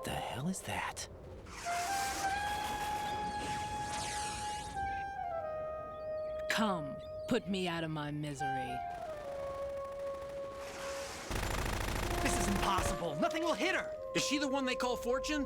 the hell is that? Come, put me out of my misery. This is impossible. Nothing will hit her. Is she the one they call Fortune?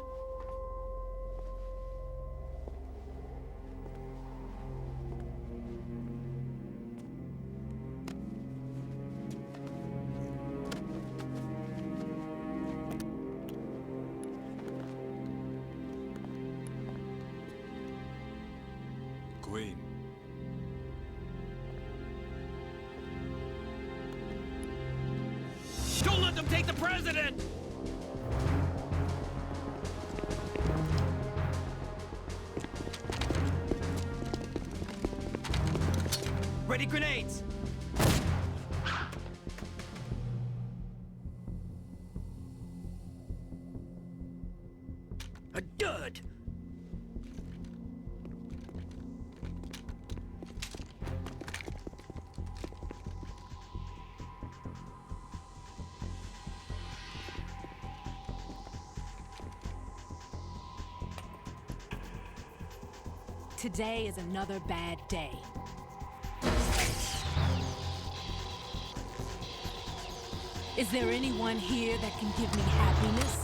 Queen. Don't let them take the president! Ready grenades! A dud! Today is another bad day. Is there anyone here that can give me happiness?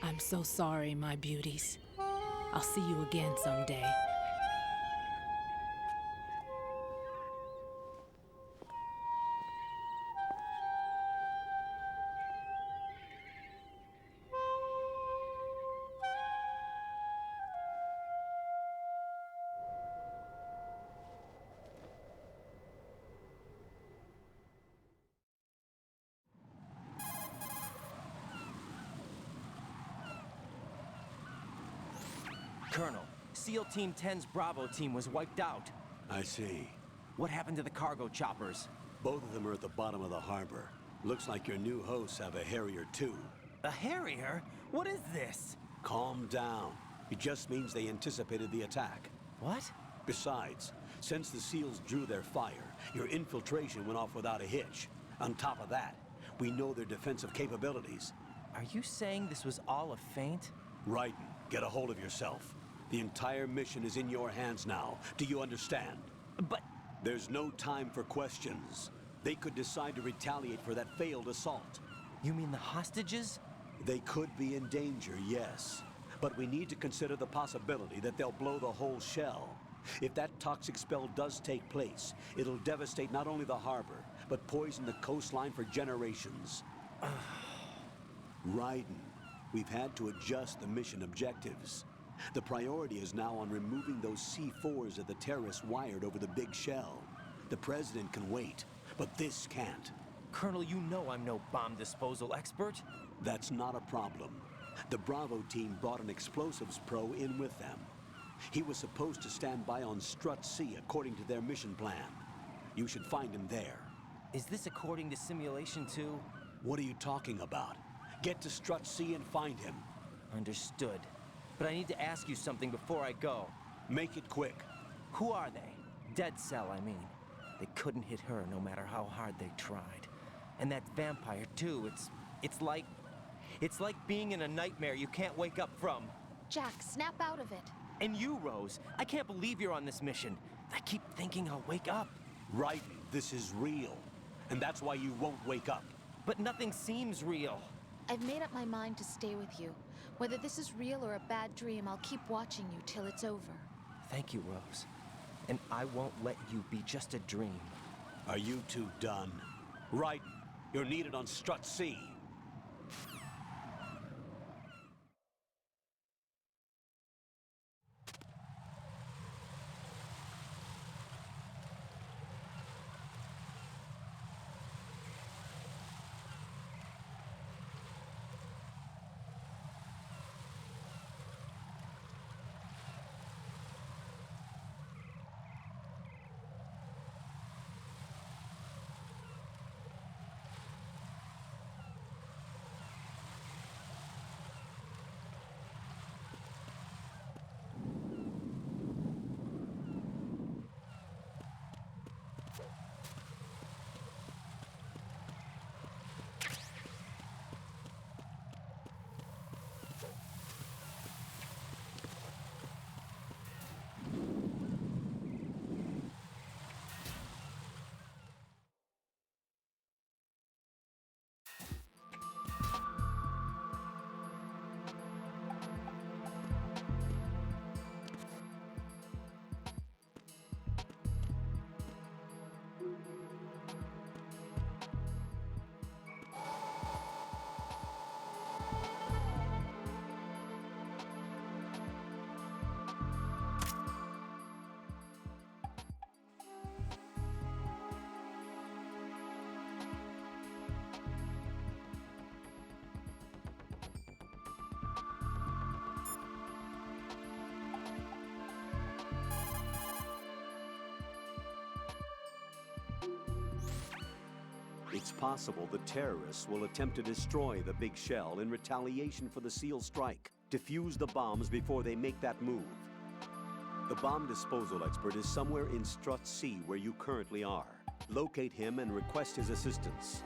I'm so sorry, my beauties. I'll see you again someday. Colonel, SEAL Team 10's Bravo team was wiped out. I see. What happened to the cargo choppers? Both of them are at the bottom of the harbor. Looks like your new hosts have a Harrier too. A Harrier? What is this? Calm down. It just means they anticipated the attack. What? Besides, since the SEALs drew their fire, your infiltration went off without a hitch. On top of that, we know their defensive capabilities. Are you saying this was all a feint? Raiden, get a hold of yourself. The entire mission is in your hands now. Do you understand? But... There's no time for questions. They could decide to retaliate for that failed assault. You mean the hostages? They could be in danger, yes. But we need to consider the possibility that they'll blow the whole shell. If that toxic spell does take place, it'll devastate not only the harbor, but poison the coastline for generations. Raiden, we've had to adjust the mission objectives. The priority is now on removing those C4s that the terrorists wired over the big shell. The president can wait, but this can't. Colonel, you know I'm no bomb disposal expert. That's not a problem. The Bravo team brought an explosives pro in with them. He was supposed to stand by on Strut C according to their mission plan. You should find him there. Is this according to simulation too? What are you talking about? Get to Strut C and find him. Understood. But I need to ask you something before I go. Make it quick. Who are they? Dead Cell, I mean. They couldn't hit her no matter how hard they tried. And that vampire too, it's like being in a nightmare you can't wake up from. Jack, snap out of it. And you, Rose, I can't believe you're on this mission. I keep thinking I'll wake up. Raiden, this is real. And that's why you won't wake up. But nothing seems real. I've made up my mind to stay with you. Whether this is real or a bad dream, I'll keep watching you till it's over. Thank you, Rose. And I won't let you be just a dream. Are you two done? Raiden, you're needed on Strut C. It's possible the terrorists will attempt to destroy the big shell in retaliation for the SEAL strike. Defuse the bombs before they make that move. The bomb disposal expert is somewhere in Strut C where you currently are. Locate him and request his assistance.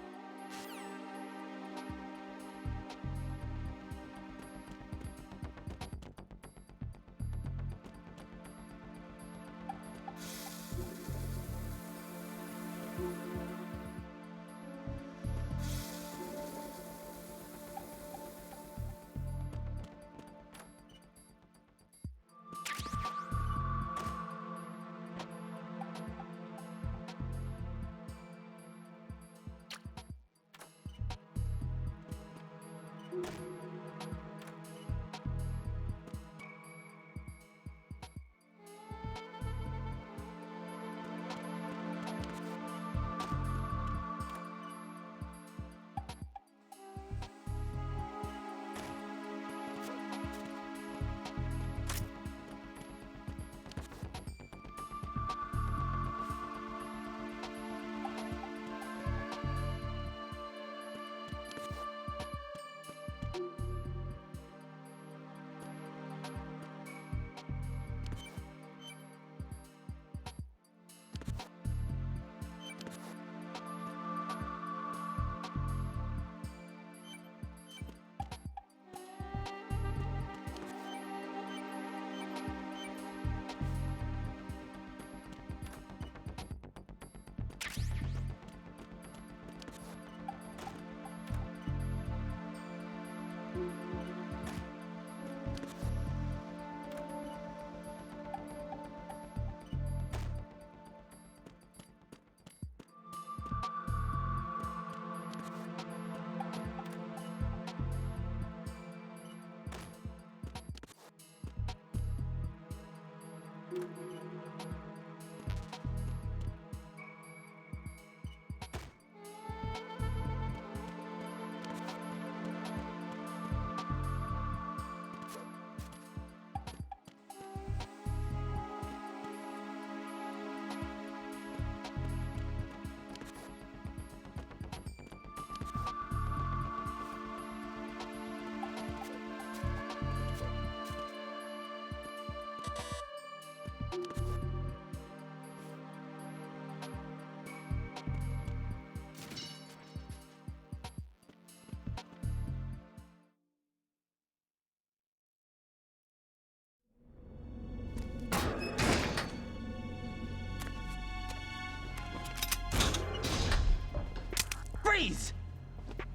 Freeze!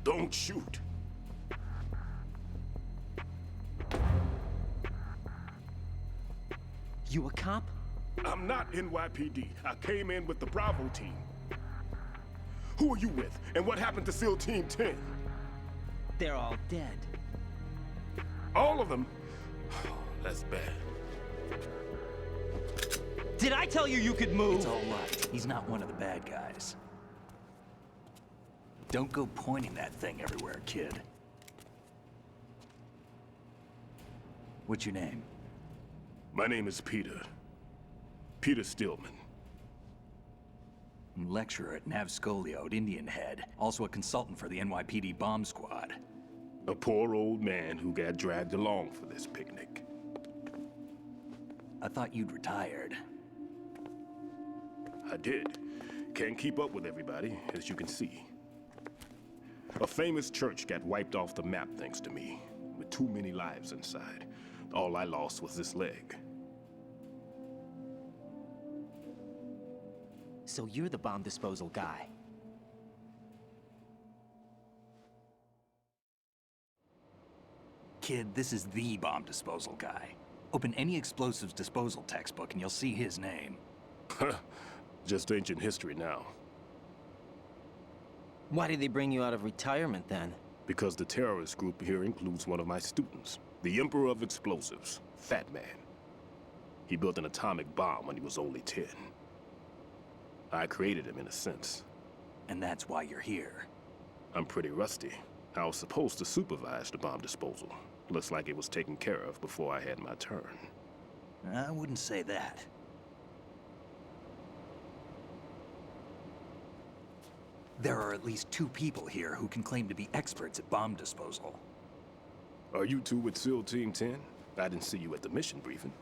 Don't shoot. You a cop? I'm not NYPD. I came in with the Bravo team. Who are you with? And what happened to SEAL Team 10? They're all dead. All of them? That's bad. Did I tell you you could move? It's all right. He's not one of the bad guys. Don't go pointing that thing everywhere, kid. What's your name? My name is Peter. Peter Stillman. Lecturer at Nav Scolio at Indian Head. Also a consultant for the NYPD bomb squad. A poor old man who got dragged along for this picnic. I thought you'd retired. I did. Can't keep up with everybody, as you can see. A famous church got wiped off the map thanks to me, with too many lives inside. All I lost was this leg. So you're the bomb disposal guy. Kid, this is the bomb disposal guy. Open any explosives disposal textbook and you'll see his name. Just ancient history now. Why did they bring you out of retirement then? Because the terrorist group here includes one of my students, the Emperor of Explosives, Fat Man. He built an atomic bomb when he was only 10. I created him in a sense. And that's why you're here. I'm pretty rusty. I was supposed to supervise the bomb disposal. Looks like it was taken care of before I had my turn. I wouldn't say that. There are at least 2 people here who can claim to be experts at bomb disposal. Are you two with SEAL Team 10? I didn't see you at the mission briefing.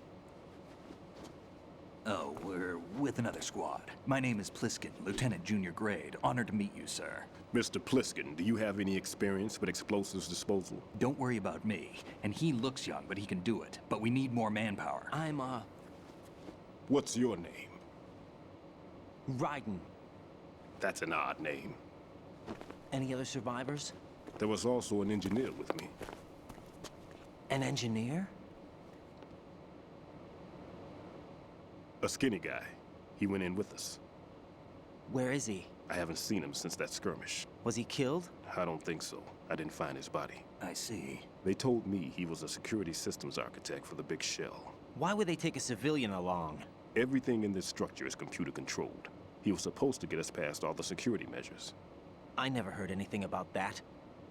Oh, we're with another squad. My name is Pliskin, Lieutenant Junior Grade. Honored to meet you, sir. Mr. Pliskin, do you have any experience with explosives disposal? Don't worry about me. And he looks young, but he can do it. But we need more manpower. I'm, What's your name? Raiden. That's an odd name. Any other survivors? There was also an engineer with me. An engineer? A skinny guy. He went in with us. Where is he? I haven't seen him since that skirmish. Was he killed? I don't think so. I didn't find his body. I see. They told me he was a security systems architect for the big shell. Why would they take a civilian along? Everything in this structure is computer controlled. He was supposed to get us past all the security measures. I never heard anything about that.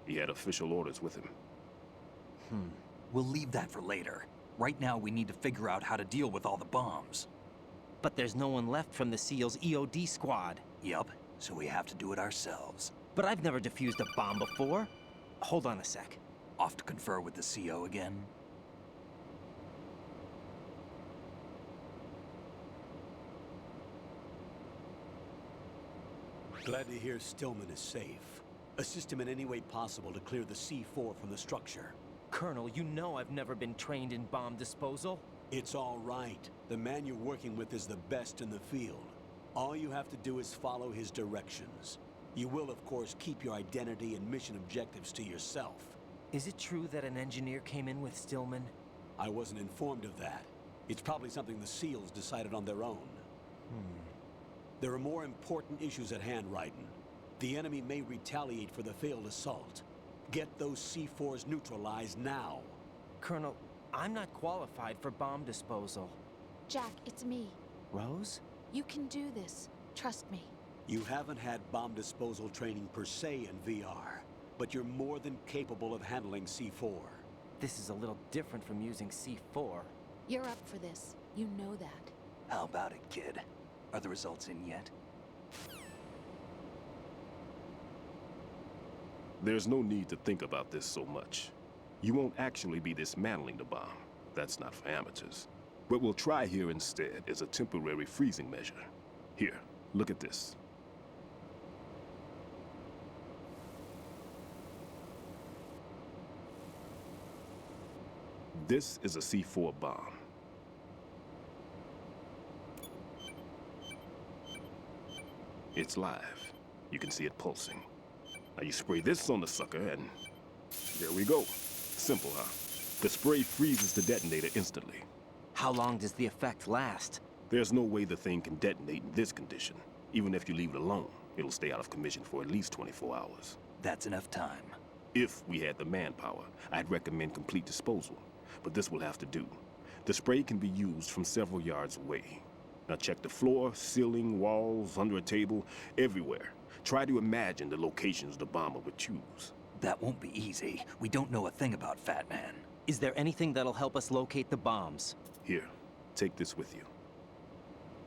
He had official orders with him. We'll leave that for later. Right now, we need to figure out how to deal with all the bombs. But there's no one left from the SEAL's EOD squad. Yup, so we have to do it ourselves. But I've never defused a bomb before. Hold on a sec. Off to confer with the CO again? Glad to hear Stillman is safe. Assist him in any way possible to clear the C4 from the structure. Colonel, you know I've never been trained in bomb disposal. It's all right. The man you're working with is the best in the field. All you have to do is follow his directions. You will, of course, keep your identity and mission objectives to yourself. Is it true that an engineer came in with Stillman? I wasn't informed of that. It's probably something the SEALs decided on their own. There are more important issues at hand, Raiden. The enemy may retaliate for the failed assault. Get those C4s neutralized now. Colonel, I'm not qualified for bomb disposal. Jack, it's me. Rose? You can do this. Trust me. You haven't had bomb disposal training per se in VR, but you're more than capable of handling C4. This is a little different from using C4. You're up for this. You know that. How about it, kid? Are the results in yet? There's no need to think about this so much. You won't actually be dismantling the bomb. That's not for amateurs. What we'll try here instead is a temporary freezing measure. Here, look at this. This is a C4 bomb. It's live. You can see it pulsing. Now you spray this on the sucker and there we go. Simple, huh? The spray freezes the detonator instantly. How long does the effect last? There's no way the thing can detonate in this condition. Even if you leave it alone, it'll stay out of commission for at least 24 hours. That's enough time. If we had the manpower, I'd recommend complete disposal. But this will have to do. The spray can be used from several yards away. Now check the floor, ceiling, walls, under a table, everywhere. Try to imagine the locations the bomber would choose. That won't be easy. We don't know a thing about Fat Man. Is there anything that'll help us locate the bombs? Here, take this with you.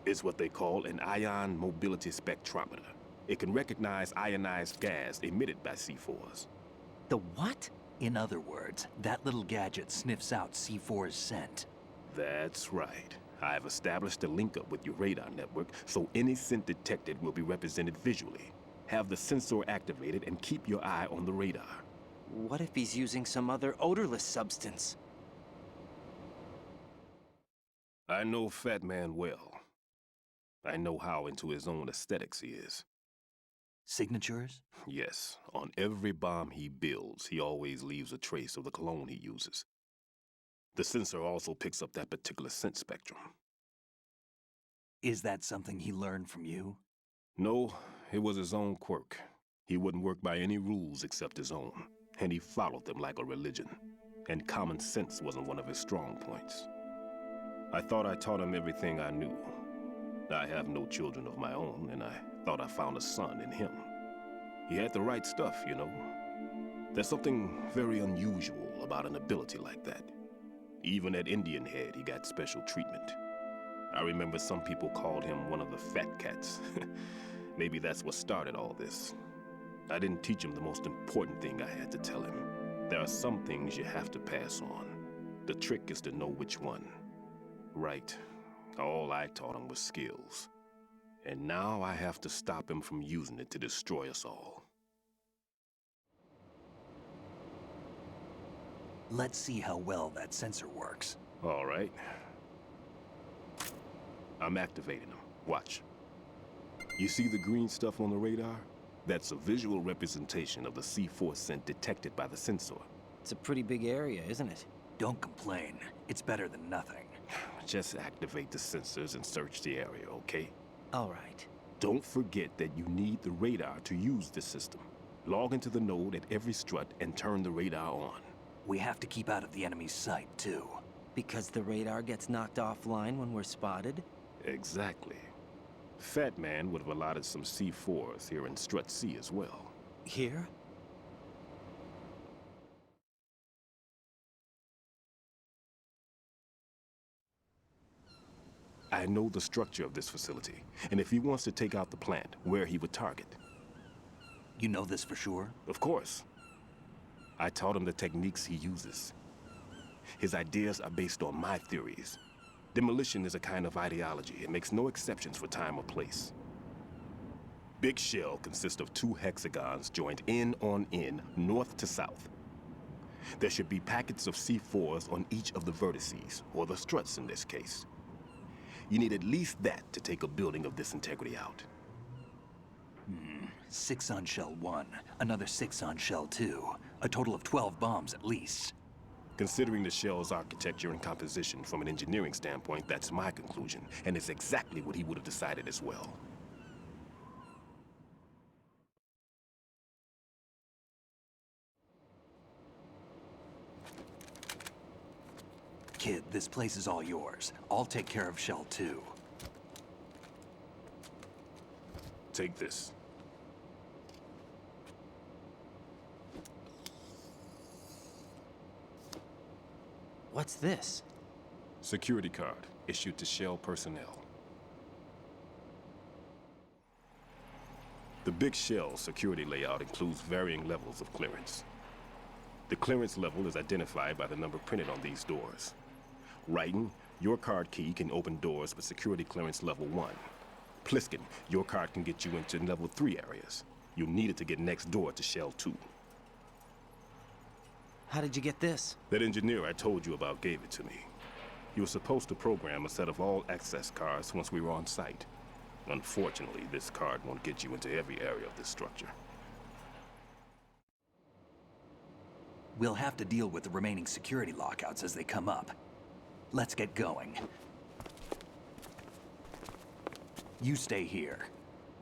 It's what they call an ion mobility spectrometer. It can recognize ionized gas emitted by C4s. The what? In other words, that little gadget sniffs out C4's scent. That's right. I've established a link up with your radar network, so any scent detected will be represented visually. Have the sensor activated and keep your eye on the radar. What if he's using some other odorless substance? I know Fat Man well. I know how into his own aesthetics he is. Signatures? Yes, on every bomb he builds, he always leaves a trace of the cologne he uses. The sensor also picks up that particular scent spectrum. Is that something he learned from you? No, it was his own quirk. He wouldn't work by any rules except his own, and he followed them like a religion. And common sense wasn't one of his strong points. I thought I taught him everything I knew. I have no children of my own, and I thought I found a son in him. He had the right stuff, you know. There's something very unusual about an ability like that. Even at Indian Head, he got special treatment. I remember some people called him one of the fat cats. Maybe that's what started all this. I didn't teach him the most important thing I had to tell him. There are some things you have to pass on. The trick is to know which one. Right. All I taught him was skills. And now I have to stop him from using it to destroy us all. Let's see how well that sensor works. All right. I'm activating them. Watch. You see the green stuff on the radar? That's a visual representation of the C4 scent detected by the sensor. It's a pretty big area, isn't it? Don't complain. It's better than nothing. Just activate the sensors and search the area, okay? All right. Don't forget that you need the radar to use this system. Log into the node at every strut and turn the radar on. We have to keep out of the enemy's sight, too. Because the radar gets knocked offline when we're spotted? Exactly. Fat Man would have allotted some C4s here in Strut C as well. Here? I know the structure of this facility, and if he wants to take out the plant, where he would target. You know this for sure? Of course. I taught him the techniques he uses. His ideas are based on my theories. Demolition is a kind of ideology. It makes no exceptions for time or place. Big shell consists of 2 hexagons joined end on end, north to south. There should be packets of C4s on each of the vertices, or the struts in this case. You need at least that to take a building of this integrity out. 6 on shell 1, another 6 on shell 2. A total of 12 bombs at least. Considering the shell's architecture and composition from an engineering standpoint, that's my conclusion, and it's exactly what he would have decided as well. Kid, this place is all yours. I'll take care of shell 2. Take this. What's this? Security card issued to Shell personnel. The Big Shell security layout includes varying levels of clearance. The clearance level is identified by the number printed on these doors. Writing, your card key can open doors with security clearance level 1. Pliskin, your card can get you into level 3 areas. You'll need it to get next door to Shell 2. How did you get this? That engineer I told you about gave it to me. He was supposed to program a set of all access cards once we were on site. Unfortunately, this card won't get you into every area of this structure. We'll have to deal with the remaining security lockouts as they come up. Let's get going. You stay here.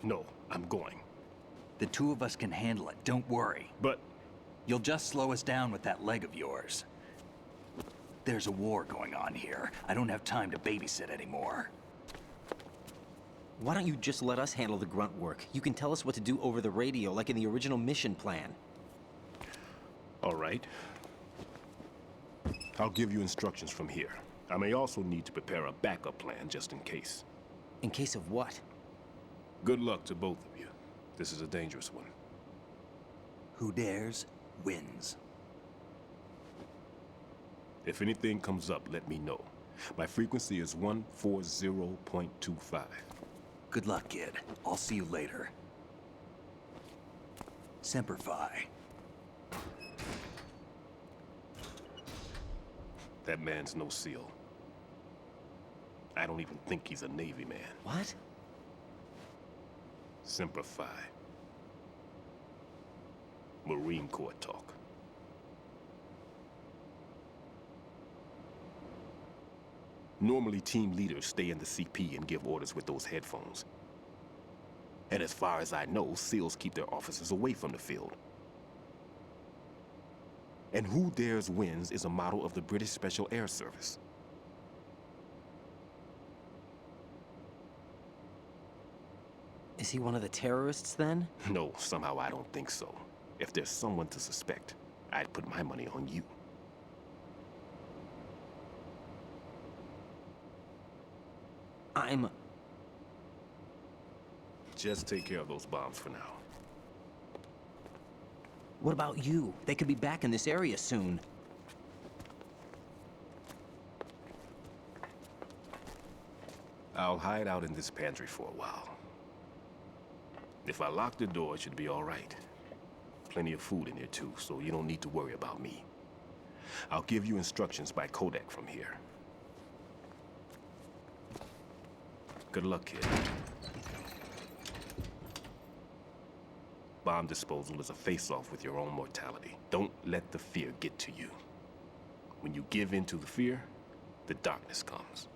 No, I'm going. The 2 of us can handle it, don't worry. But You'll just slow us down with that leg of yours. There's a war going on here. I don't have time to babysit anymore. Why don't you just let us handle the grunt work? You can tell us what to do over the radio, like in the original mission plan. All right. I'll give you instructions from here. I may also need to prepare a backup plan just in case. In case of what? Good luck to both of you. This is a dangerous one. Who dares, wins. If anything comes up, let me know. My frequency is 140.25. Good luck, kid. I'll see you later. Semper Fi. That man's no SEAL. I don't even think he's a Navy man. What? Semper Fi. Marine Corps talk. Normally, team leaders stay in the CP and give orders with those headphones. And as far as I know, SEALs keep their officers away from the field. And Who Dares Wins is a model of the British Special Air Service. Is he one of the terrorists, then? No, somehow I don't think so. If there's someone to suspect, I'd put my money on you. Just take care of those bombs for now. What about you? They could be back in this area soon. I'll hide out in this pantry for a while. If I lock the door, it should be all right. Plenty of food in here too, so you don't need to worry about me. I'll give you instructions by Kodak from here. Good luck, kid. Bomb disposal is a face-off with your own mortality. Don't let the fear get to you. When you give in to the fear, the darkness comes.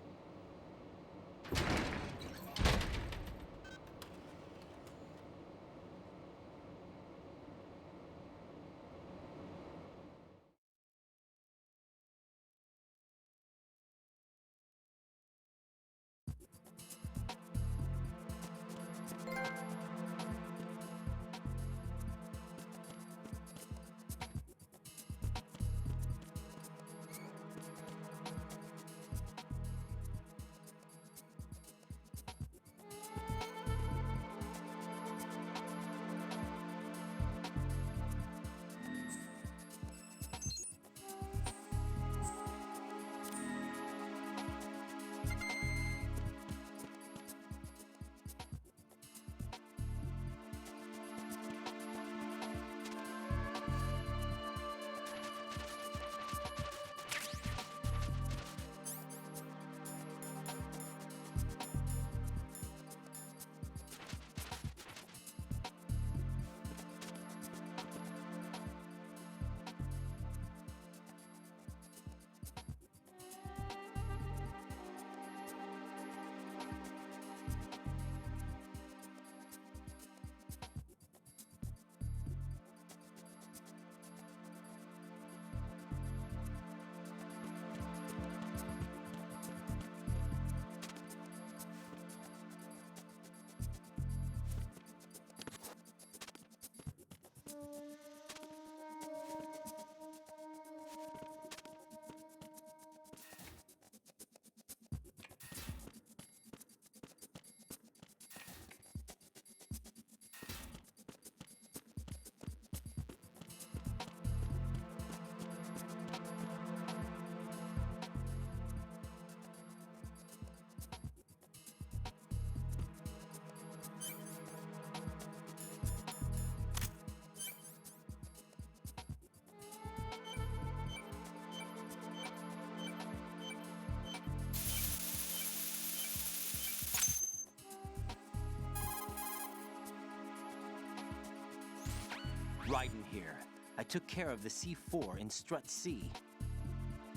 Raiden here. I took care of the C4 in Strut C.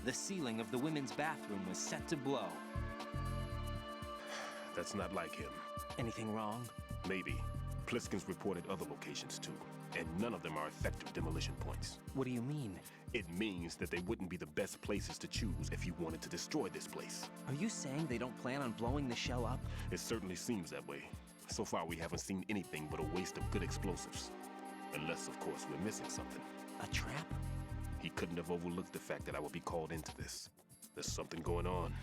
The ceiling of the women's bathroom was set to blow. That's not like him. Anything wrong? Maybe. Pliskin's reported other locations too. and none of them are effective demolition points. What do you mean? It means that they wouldn't be the best places to choose if you wanted to destroy this place. Are you saying they don't plan on blowing the shell up? It certainly seems that way. So far, we haven't seen anything but a waste of good explosives. Unless, of course, we're missing something. A trap? He couldn't have overlooked the fact that I would be called into this. There's something going on.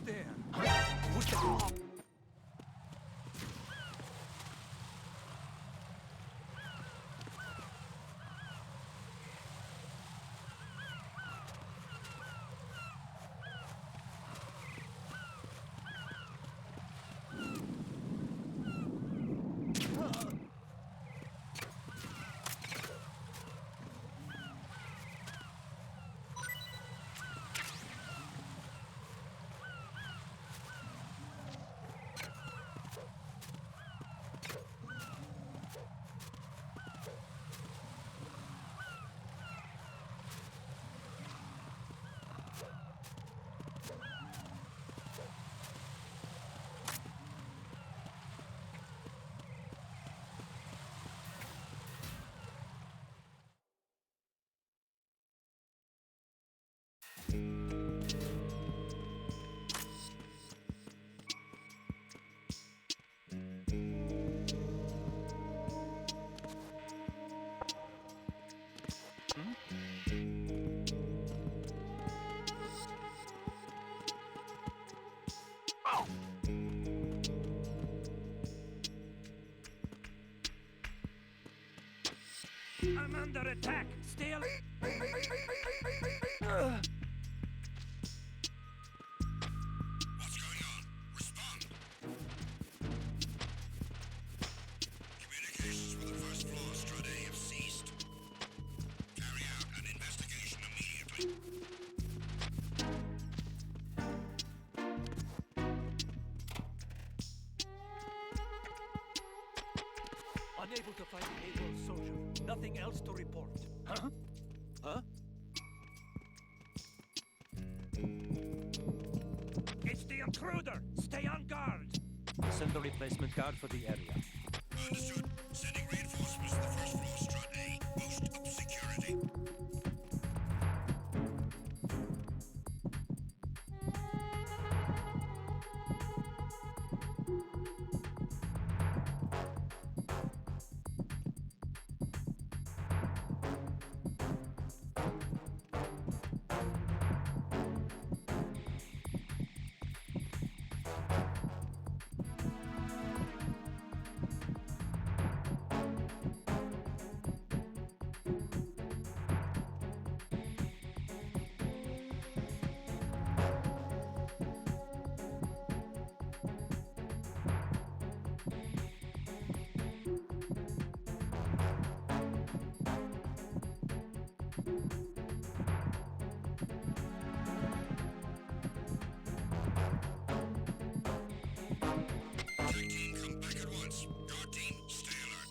Who's there? Who's the cop? I'm under attack. Stay alive. What's going on? Respond. Communications with the first floor Strut A have ceased. Carry out an investigation immediately. Unable to find the able soldier. Nothing else to report. Huh? Huh? It's the intruder! Stay on guard! Send a replacement guard for the area. Understood. Sending reinforcements to the first floor Strut A. Boost up security. Tag team, come back at once. Guard team, stay alert.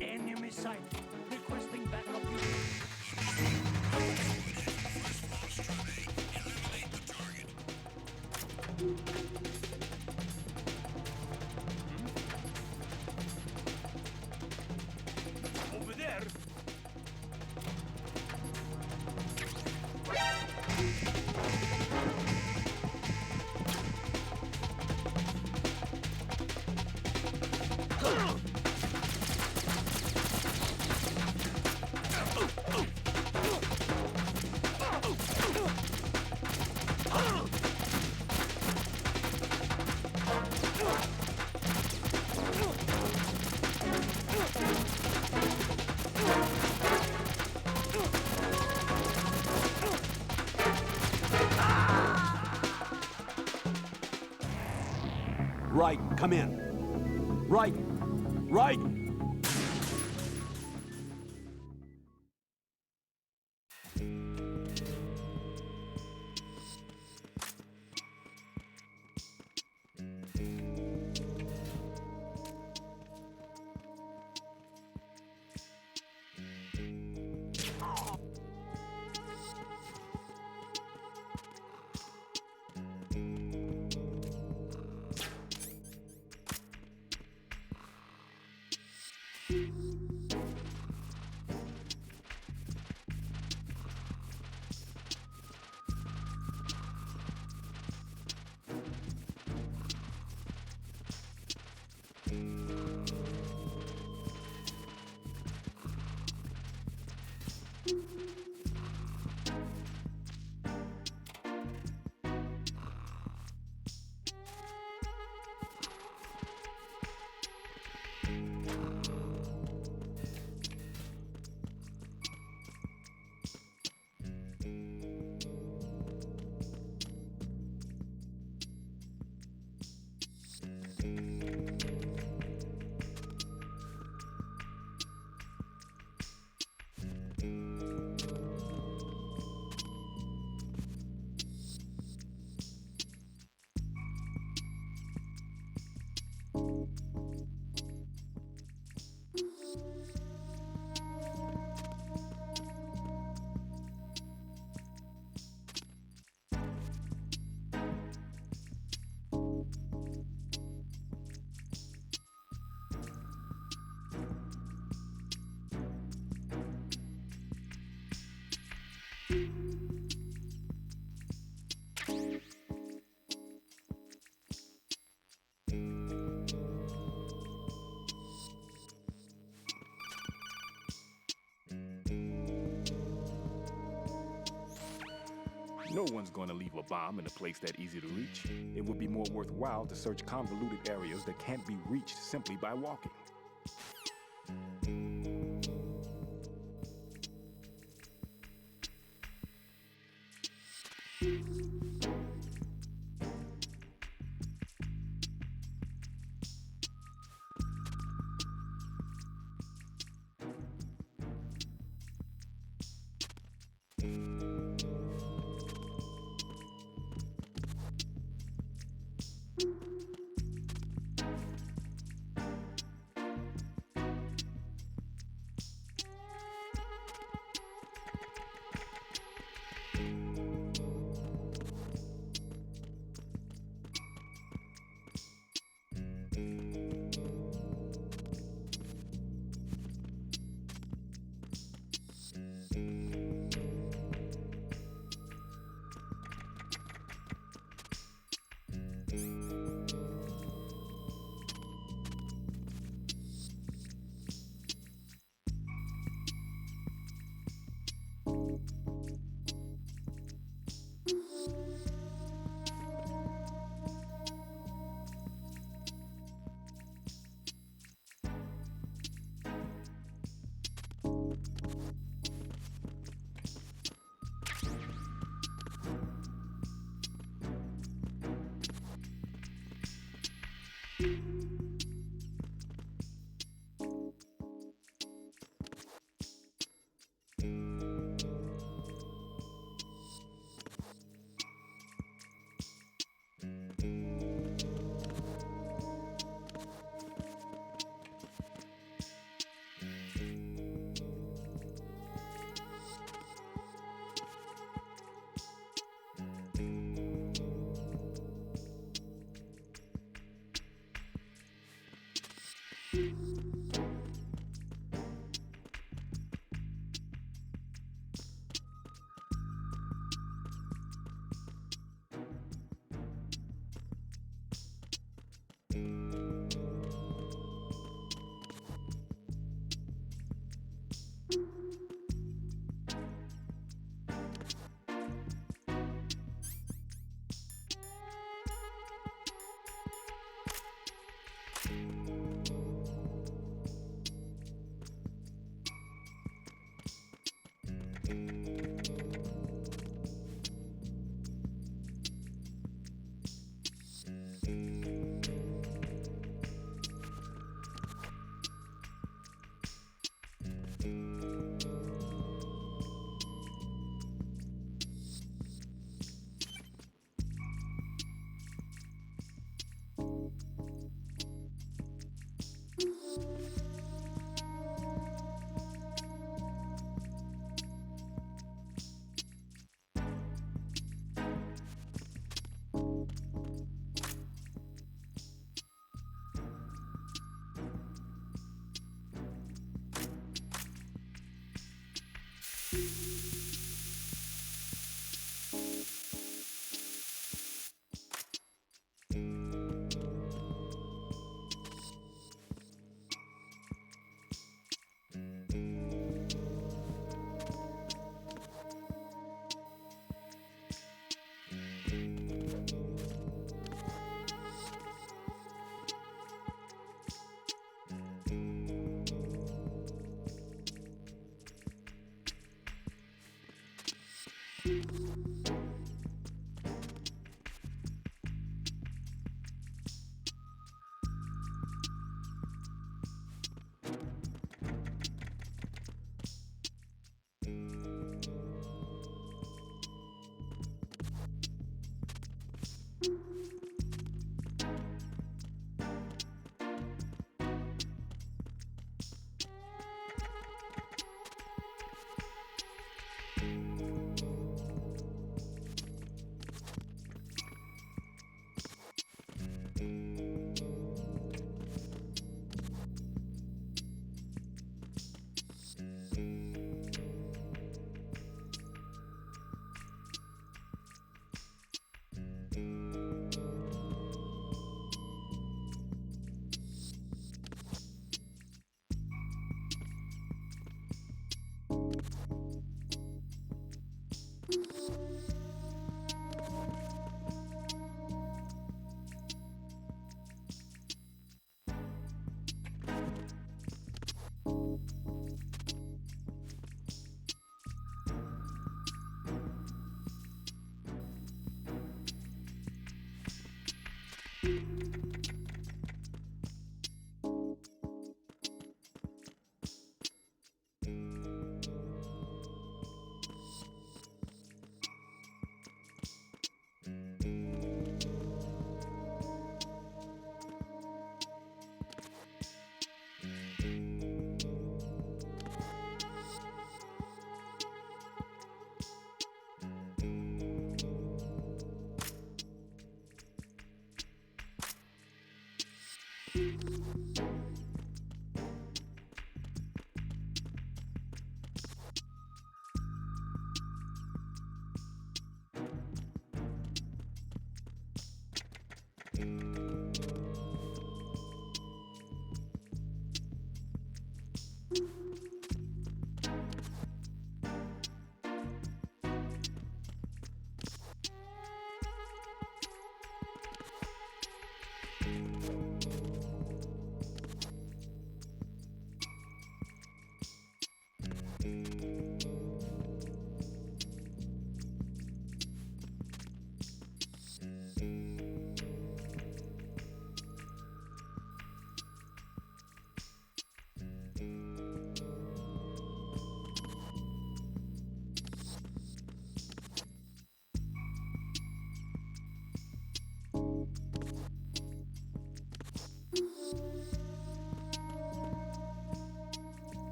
Enemy sight. Requesting backup unit. Eliminate the target. Over there. Right, come in. Right, right. No one's going to leave a bomb in a place that easy to reach. It would be more worthwhile to search convoluted areas that can't be reached simply by walking.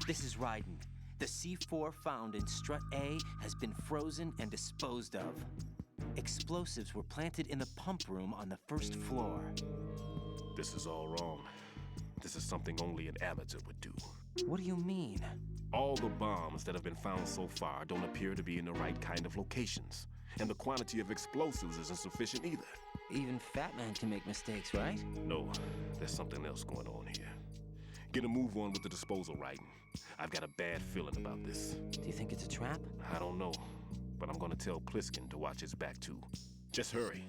This is Raiden. The C4 found in Strut A has been frozen and disposed of. Explosives were planted in the pump room on the first floor. This is all wrong. This is something only an amateur would do. What do you mean? All the bombs that have been found so far don't appear to be in the right kind of locations. And the quantity of explosives isn't sufficient either. Even Fat Man can make mistakes, right? No, there's something else going on here. Get a move on with the disposal, Raiden. I've got a bad feeling about this. Do you think it's a trap? I don't know, but I'm gonna tell Pliskin to watch his back too. Just hurry.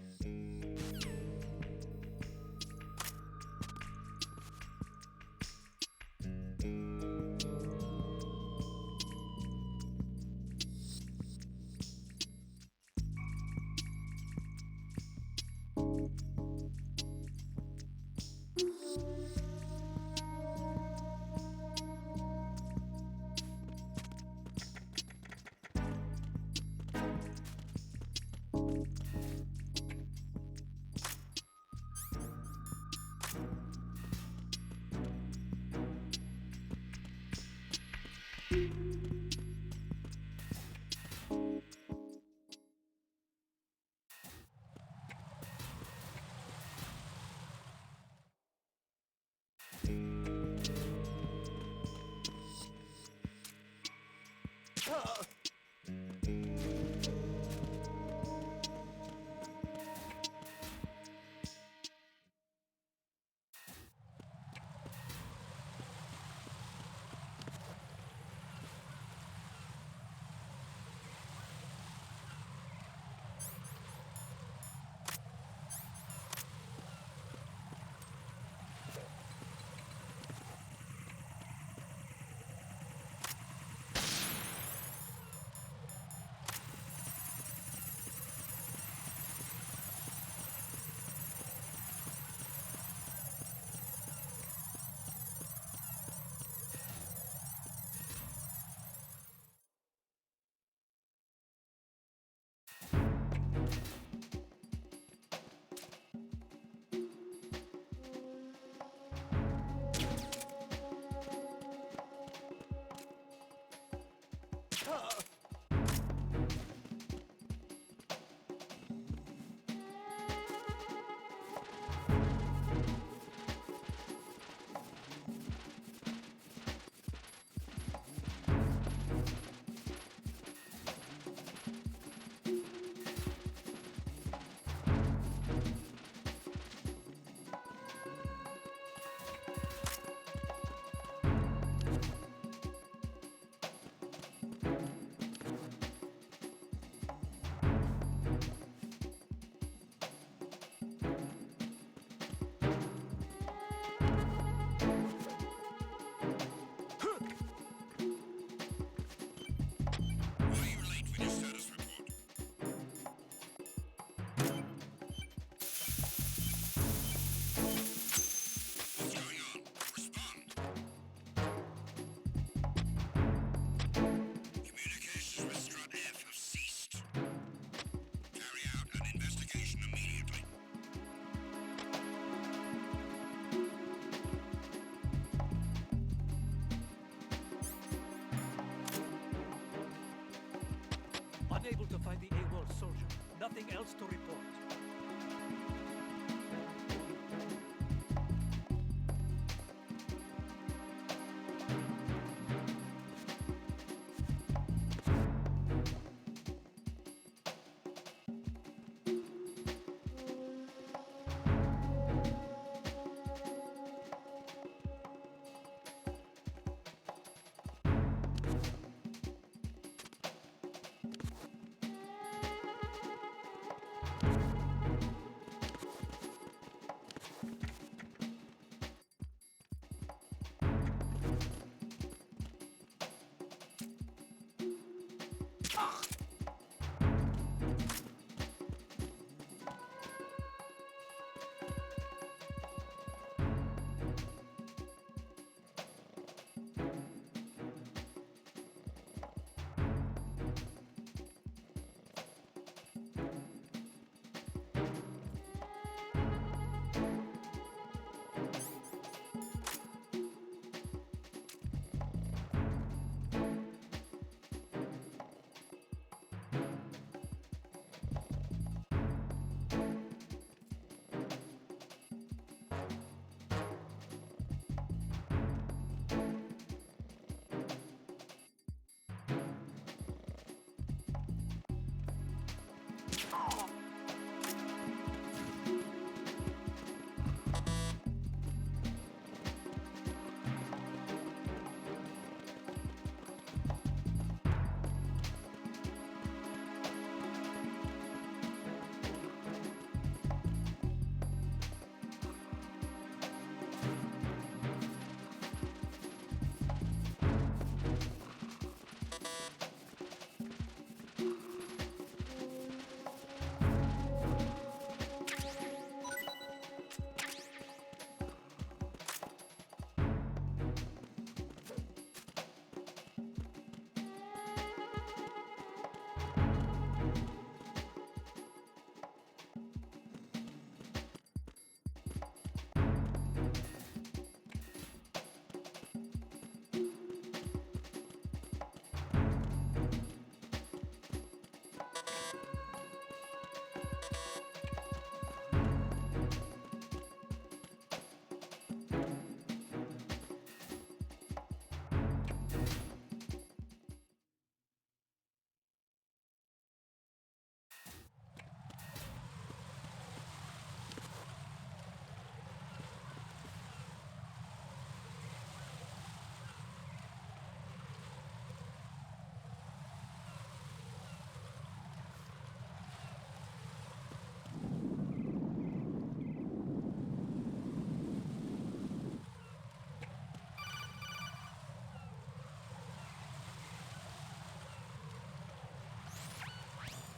Unable to find the AWOL soldier. Nothing else to report.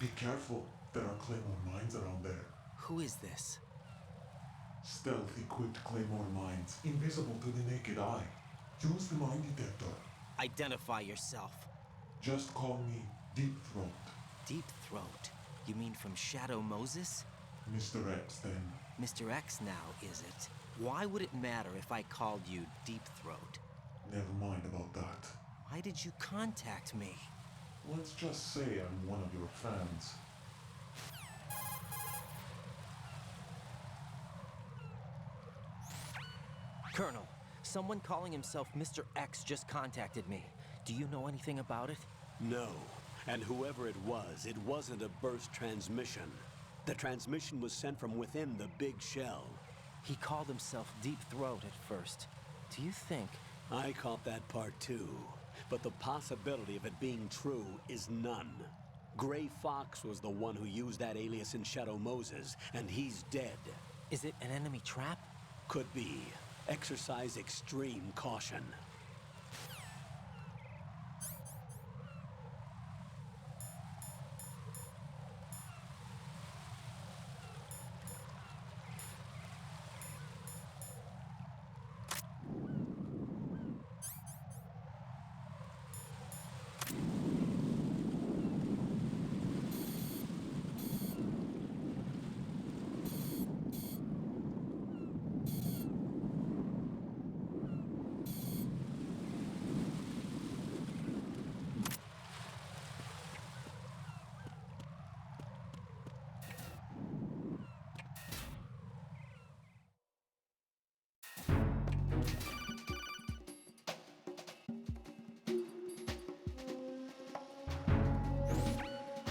Be careful. There are Claymore mines around there. Who is this? Stealth-equipped Claymore mines, invisible to the naked eye. Use the mine detector. Identify yourself. Just call me Deep Throat. Deep Throat? You mean from Shadow Moses? Mr. X, then. Mr. X now, is it? Why would it matter if I called you Deep Throat? Never mind about that. Why did you contact me? Let's just say I'm one of your fans. Colonel, someone calling himself Mr. X just contacted me. Do you know anything about it? No. And whoever it wasn't a burst transmission. The transmission was sent from within the big shell. He called himself Deep Throat at first. Do you think... I caught that part too. But the possibility of it being true is none. Gray Fox was the one who used that alias in Shadow Moses, and he's dead. Is it an enemy trap? Could be. Exercise extreme caution.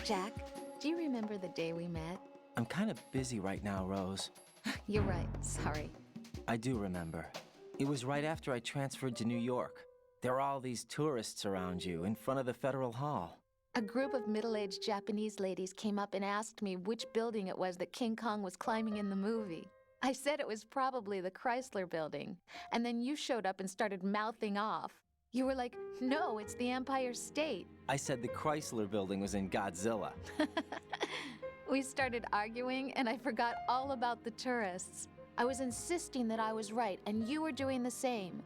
Jack, do you remember the day we met? I'm kind of busy right now, Rose. You're right, sorry. I do remember. It was right after I transferred to New York. There were all these tourists around you in front of the Federal Hall. A group of middle-aged Japanese ladies came up and asked me which building it was that King Kong was climbing in the movie. I said it was probably the Chrysler Building, and then you showed up and started mouthing off. You were like, no, it's the Empire State. I said the Chrysler Building was in Godzilla. We started arguing, and I forgot all about the tourists. I was insisting that I was right, and you were doing the same.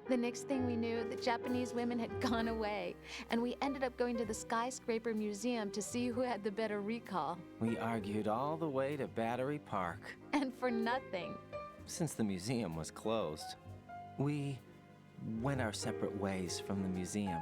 The next thing we knew, the Japanese women had gone away, and we ended up going to the Skyscraper Museum to see who had the better recall. We argued all the way to Battery Park. And for nothing. Since the museum was closed, we went our separate ways from the museum.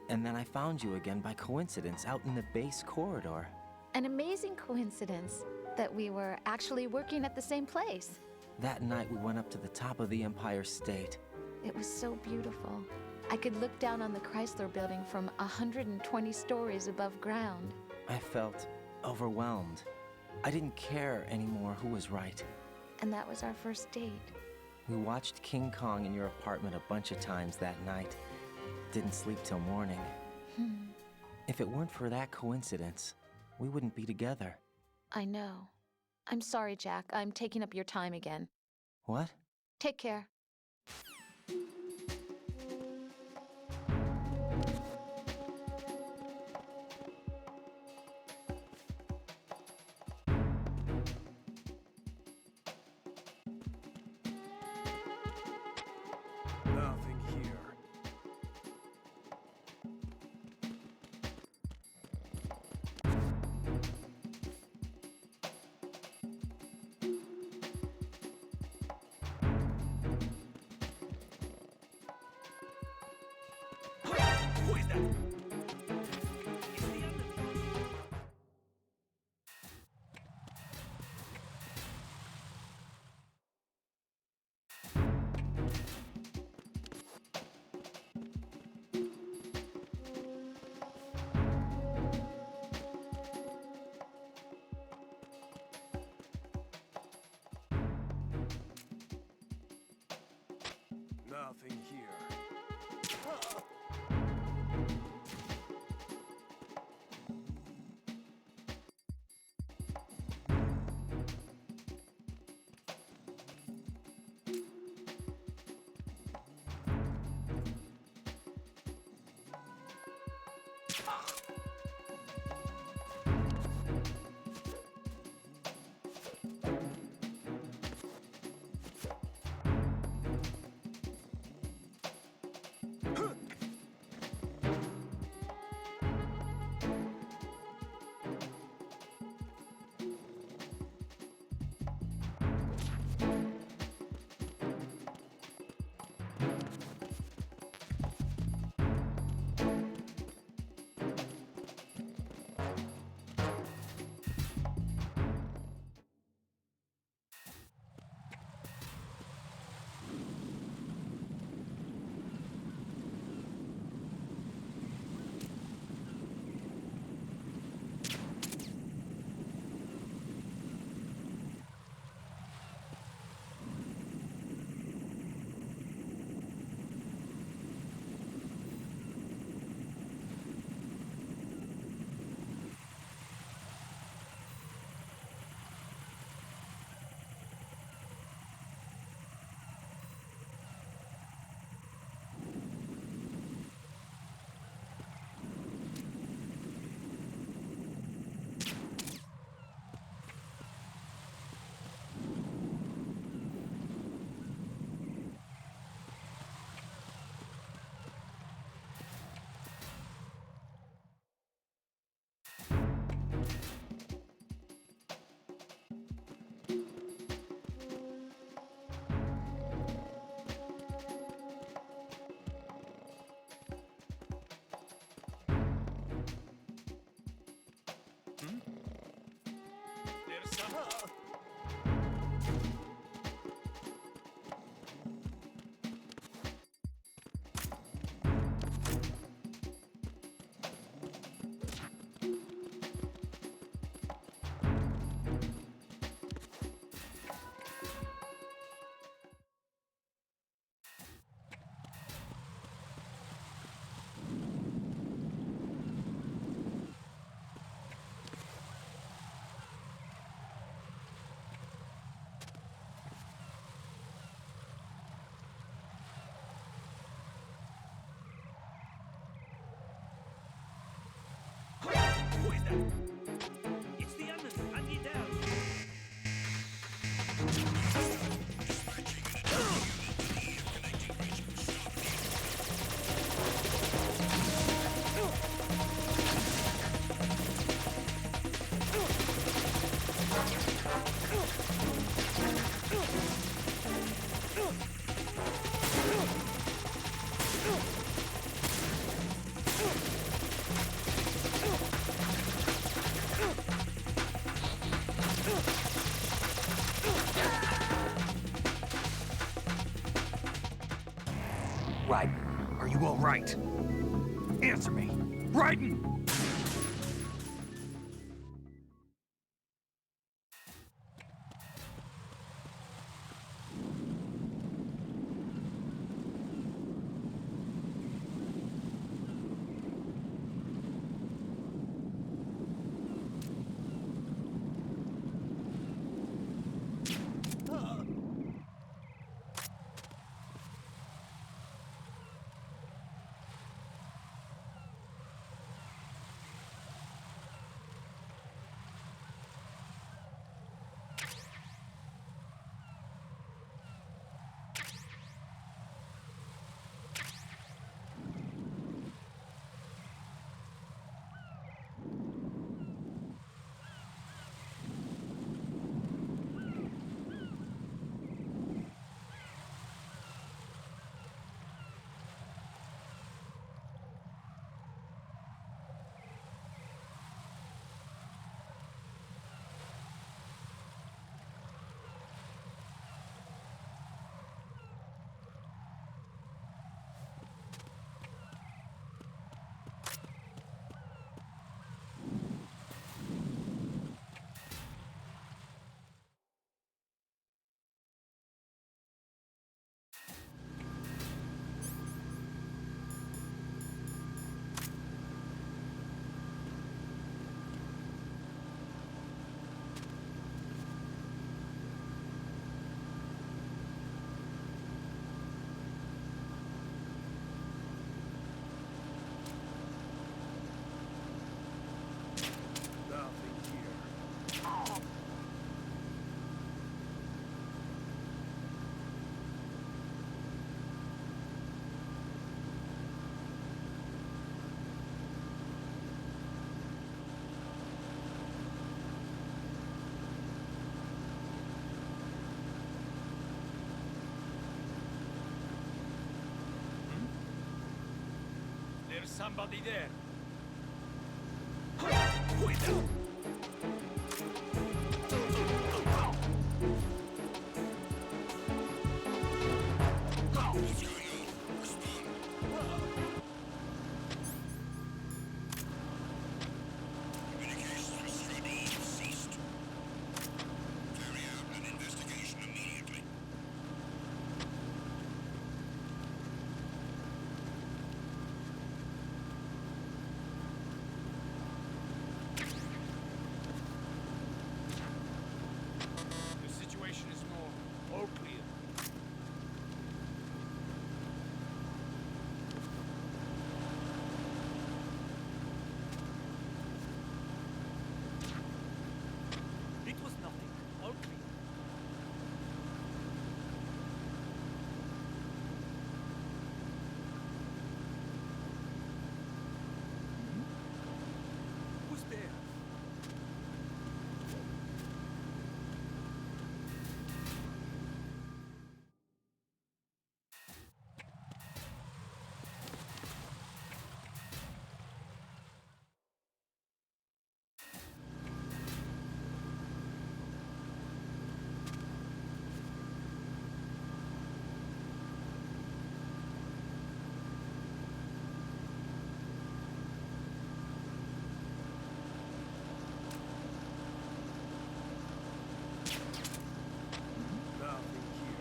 And then I found you again by coincidence out in the base corridor. An amazing coincidence that we were actually working at the same place. That night we went up to the top of the Empire State. It was so beautiful. I could look down on the Chrysler Building from 120 stories above ground. I felt overwhelmed. I didn't care anymore who was right. And that was our first date. We watched King Kong in your apartment a bunch of times that night. Didn't sleep till morning. If it weren't for that coincidence, we wouldn't be together. I know. I'm sorry, Jack. I'm taking up your time again. What? Take care. Nothing here. Who is that? It's the other. Nothing here. There's some. Raiden, are you all right? Answer me. Raiden! There's somebody there. Communications with Strudel have ceased. Carry out an investigation immediately. The situation is all clear. It was nothing. All clear. Who's there? Nothing here.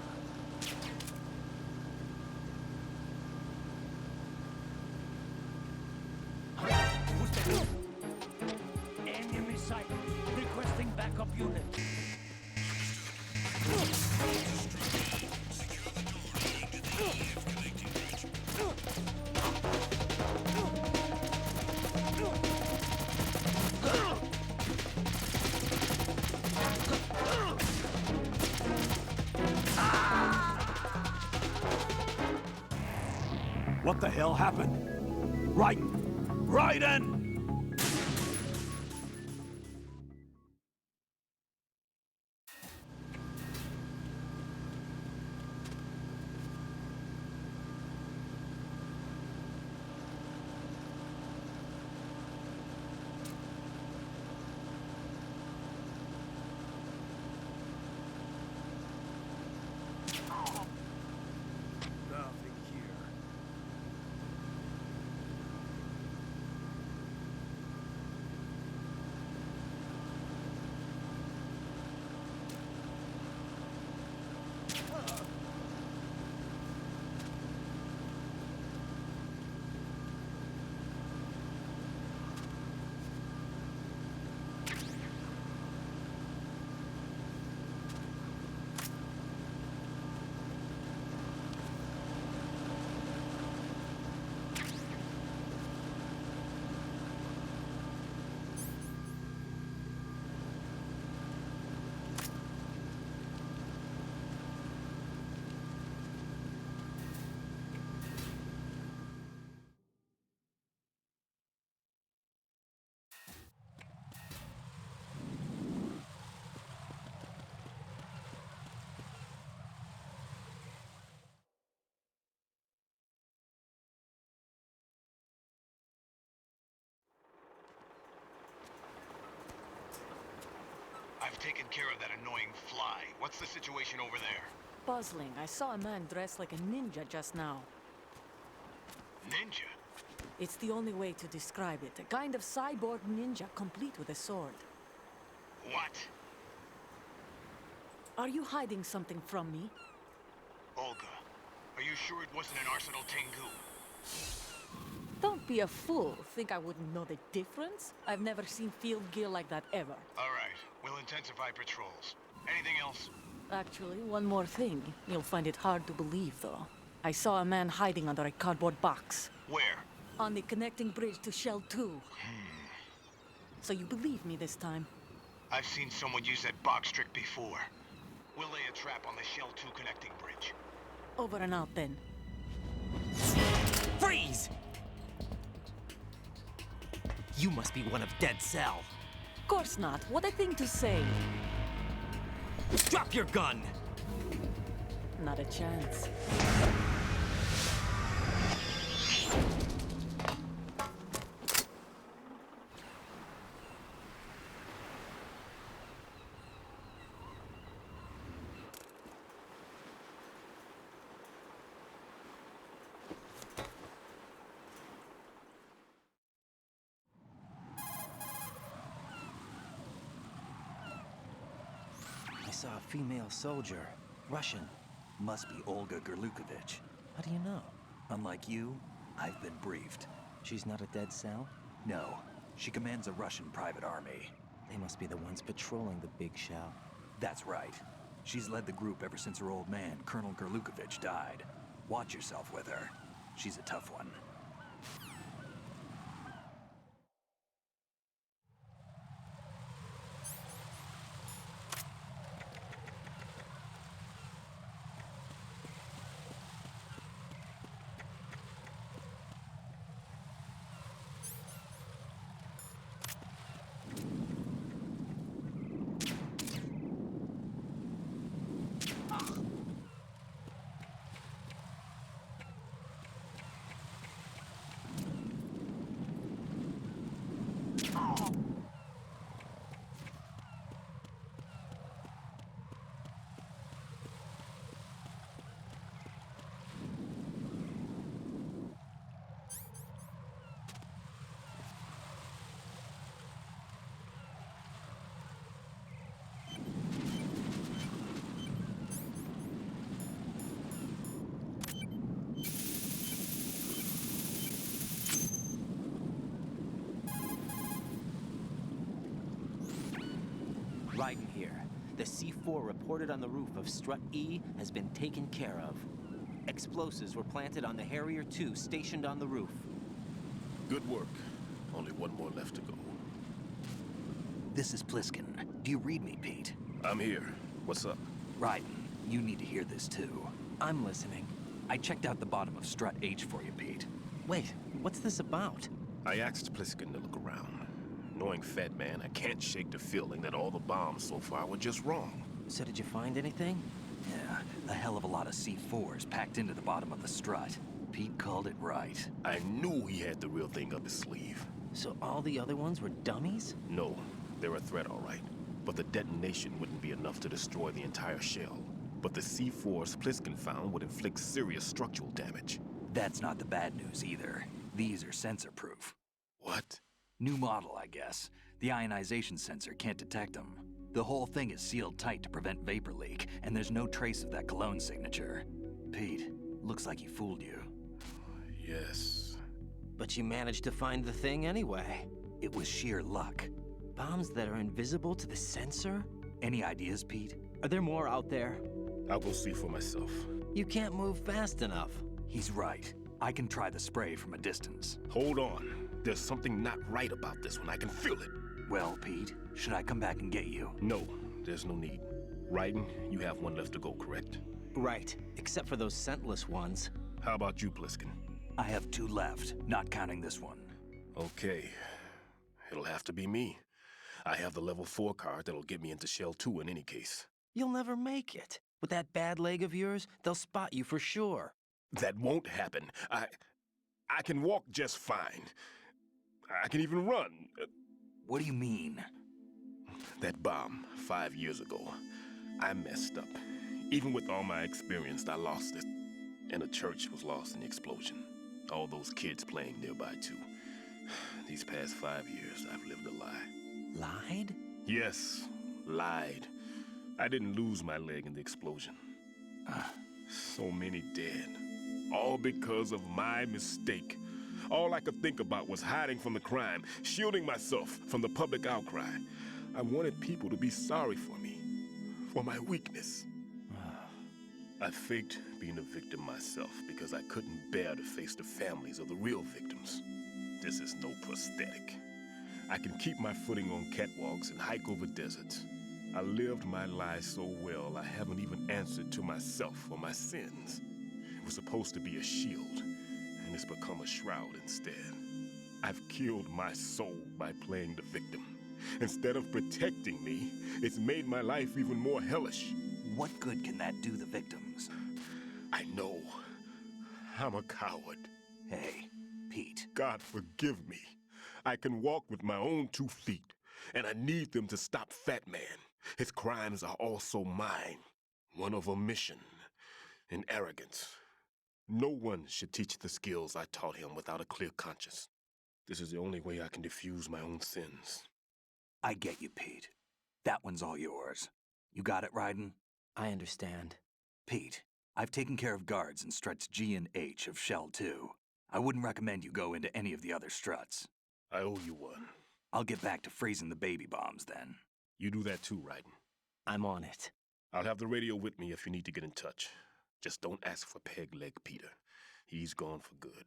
Who's there? Enemy sighted. Requesting backup unit. What the hell happened? Raiden! Raiden! Nothing here. You've taken care of that annoying fly. What's the situation over there? Puzzling. I saw a man dressed like a ninja just now. Ninja? It's the only way to describe it. A kind of cyborg ninja, complete with a sword. What? Are you hiding something from me? Olga, are you sure it wasn't an Arsenal Tengu? Don't be a fool. Think I wouldn't know the difference? I've never seen field gear like that ever. All right, we'll intensify patrols. Anything else? Actually, one more thing. You'll find it hard to believe, though. I saw a man hiding under a cardboard box. Where? On the connecting bridge to Shell 2. So you believe me this time? I've seen someone use that box trick before. We'll lay a trap on the Shell 2 connecting bridge. Over and out, then. Freeze! You must be one of Dead Cell. Course not. What a thing to say. Drop your gun! Not a chance. I saw a female soldier. Russian. Must be Olga Gerlukovich. How do you know? Unlike you, I've been briefed. She's not a Dead Cell? No, she commands a Russian private army. They must be the ones patrolling the big shell. That's right. She's led the group ever since her old man, Colonel Gerlukovich, died. Watch yourself with her. She's a tough one. Raiden here. The C4 reported on the roof of Strut E has been taken care of. Explosives were planted on the Harrier 2 stationed on the roof. Good work. Only one more left to go. This is Pliskin. Do you read me, Pete? I'm here. What's up? Raiden, you need to hear this too. I'm listening. I checked out the bottom of Strut H for you, Pete. Wait, what's this about? I asked Pliskin to look around. Knowing Fat Man, I can't shake the feeling that all the bombs so far were just wrong. So did you find anything? Yeah, a hell of a lot of C4s packed into the bottom of the strut. Pete called it right. I knew he had the real thing up his sleeve. So all the other ones were dummies? No, they're a threat, all right. But the detonation wouldn't be enough to destroy the entire shell. But the C4s Pliskin found would inflict serious structural damage. That's not the bad news either. These are sensor-proof. What? New model, I guess. The ionization sensor can't detect them. The whole thing is sealed tight to prevent vapor leak, and there's no trace of that cologne signature. Pete, looks like he fooled you. Yes. But you managed to find the thing anyway. It was sheer luck. Bombs that are invisible to the sensor? Any ideas, Pete? Are there more out there? I'll go see for myself. You can't move fast enough. He's right. I can try the spray from a distance. Hold on. There's something not right about this one. I can feel it. Well, Pete, should I come back and get you? No, there's no need. Raiden, you have one left to go, correct? Right, except for those scentless ones. How about you, Pliskin? I have 2 left, not counting this one. Okay. It'll have to be me. I have the level 4 card that'll get me into Shell 2 in any case. You'll never make it. With that bad leg of yours, they'll spot you for sure. That won't happen. I can walk just fine. I can even run. What do you mean? That bomb 5 years ago, I messed up. Even with all my experience, I lost it. And the church was lost in the explosion. All those kids playing nearby, too. These past 5 years, I've lived a lie. Lied? Yes, lied. I didn't lose my leg in the explosion. So many dead. All because of my mistake. All I could think about was hiding from the crime, shielding myself from the public outcry. I wanted people to be sorry for me, for my weakness. I faked being a victim myself because I couldn't bear to face the families of the real victims. This is no prosthetic. I can keep my footing on catwalks and hike over deserts. I lived my lie so well, I haven't even answered to myself for my sins. It was supposed to be a shield, and it's become a shroud instead. I've killed my soul by playing the victim. Instead of protecting me, it's made my life even more hellish. What good can that do the victims? I know. I'm a coward. Hey, Pete. God forgive me. I can walk with my own 2 feet, and I need them to stop Fat Man. His crimes are also mine. One of omission and arrogance. No one should teach the skills I taught him without a clear conscience. This is the only way I can diffuse my own sins. I get you, Pete. That one's all yours. You got it, Raiden? I understand. Pete, I've taken care of guards in struts G and H of Shell 2. I wouldn't recommend you go into any of the other struts. I owe you one. I'll get back to freezing the baby bombs then. You do that too, Raiden. I'm on it. I'll have the radio with me if you need to get in touch. Just don't ask for Peg Leg Peter. He's gone for good.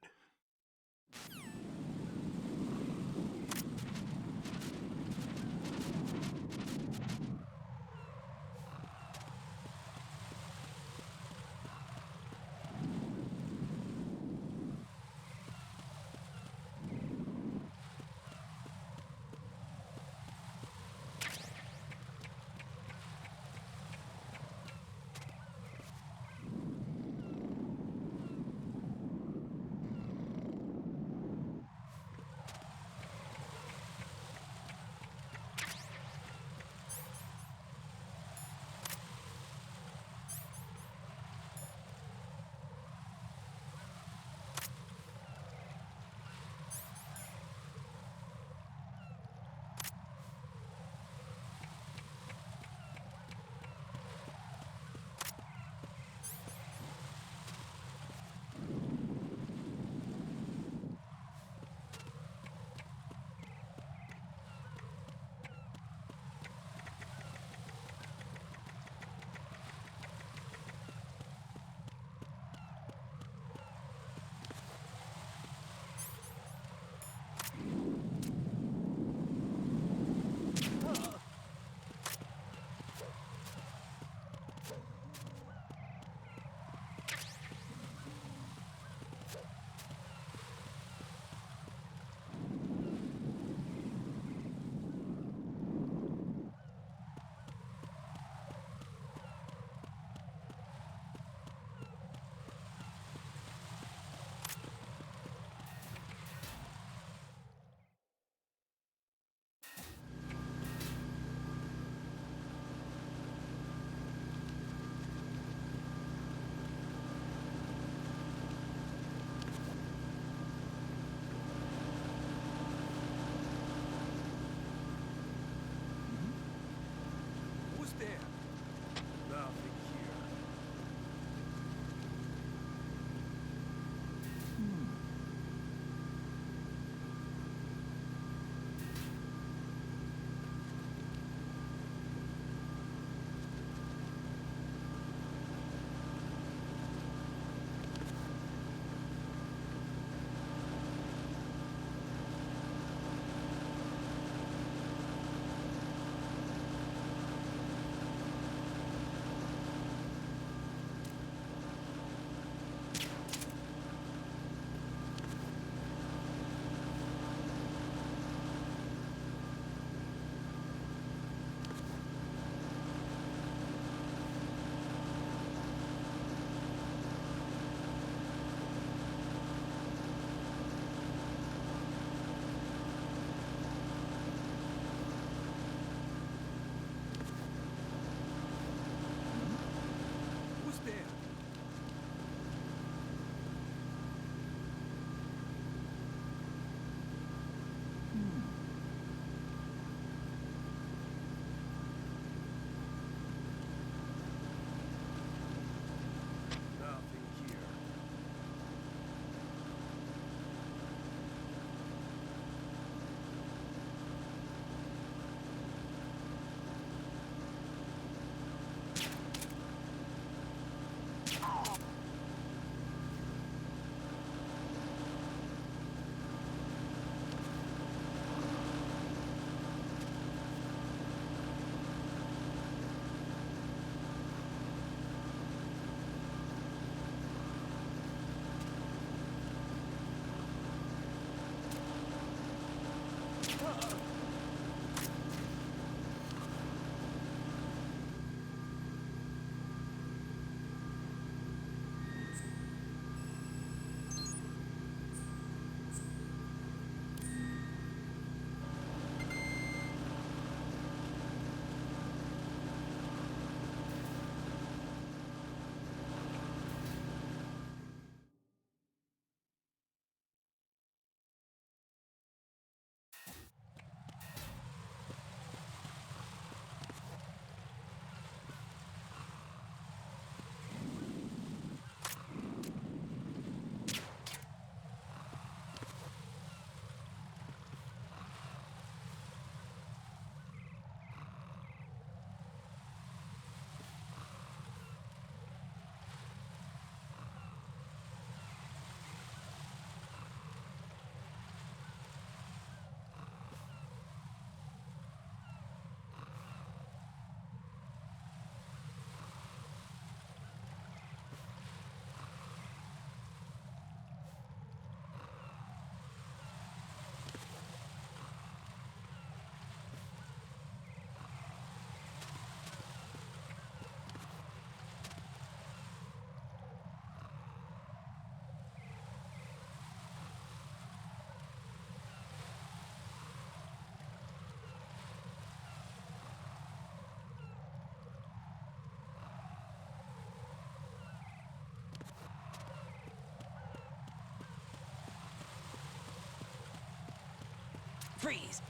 Freeze!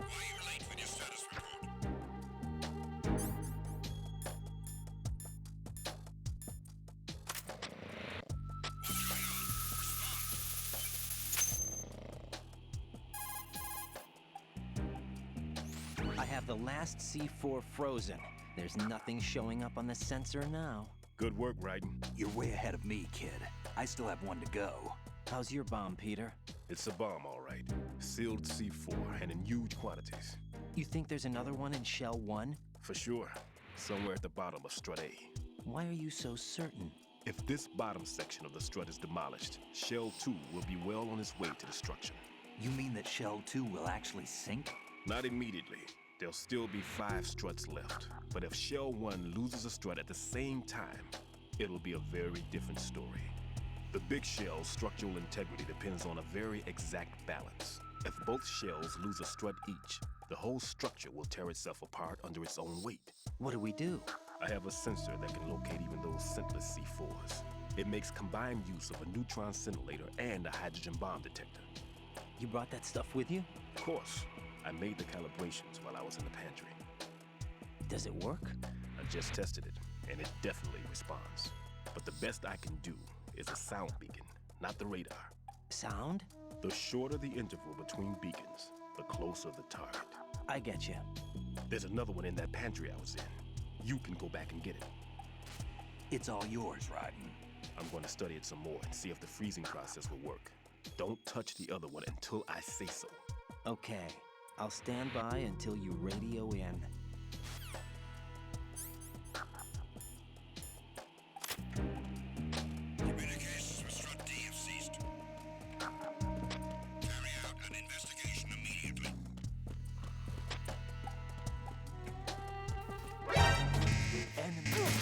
Why are you late with your status report? I have the last C4 frozen. There's nothing showing up on the sensor now. Good work, Raiden. You're way ahead of me, kid. I still have one to go. How's your bomb, Peter? It's a bomb, all right. Sealed C4 and in huge quantities. You think there's another one in Shell 1? For sure. Somewhere at the bottom of Strut A. Why are you so certain? If this bottom section of the strut is demolished, Shell 2 will be well on its way to destruction. You mean that Shell 2 will actually sink? Not immediately. There'll still be 5 struts left. But if Shell 1 loses a strut at the same time, it'll be a very different story. The big shell's structural integrity depends on a very exact balance. If both shells lose a strut each, the whole structure will tear itself apart under its own weight. What do we do? I have a sensor that can locate even those scentless C4s. It makes combined use of a neutron scintillator and a hydrogen bomb detector. You brought that stuff with you? Of course, I made the calibrations while I was in the pantry. Does it work? I just tested it, and it definitely responds. But the best I can do is a sound beacon, not the radar. Sound? The shorter the interval between beacons, the closer the target. I get you. There's another one in that pantry I was in. You can go back and get it. It's all yours, Raiden. I'm going to study it some more and see if the freezing process will work. Don't touch the other one until I say so. Okay. I'll stand by until you radio in. Communications with Strut D have ceased. Carry out an investigation immediately. Enemy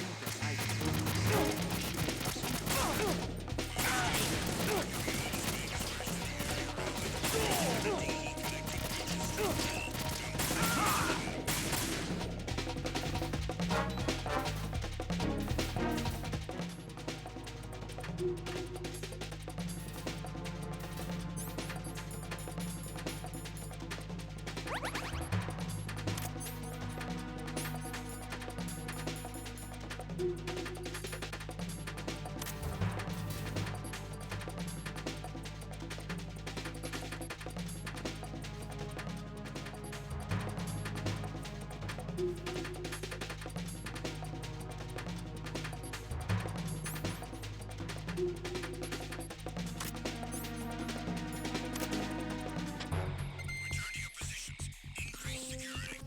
Return to your positions. Increase security.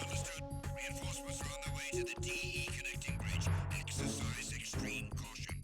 Understood. Reinforcements are on their way to the DE connecting bridge. Exercise extreme caution.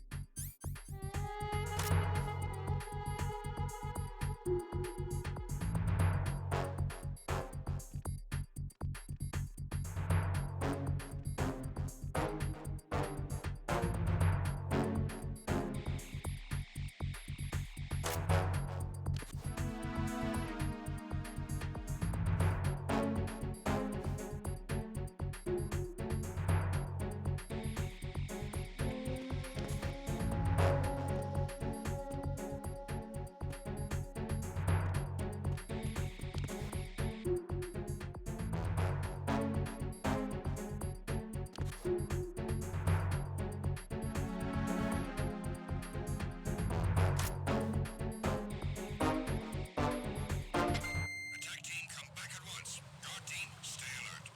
Attack team, come back at once. Guard team, stay alert.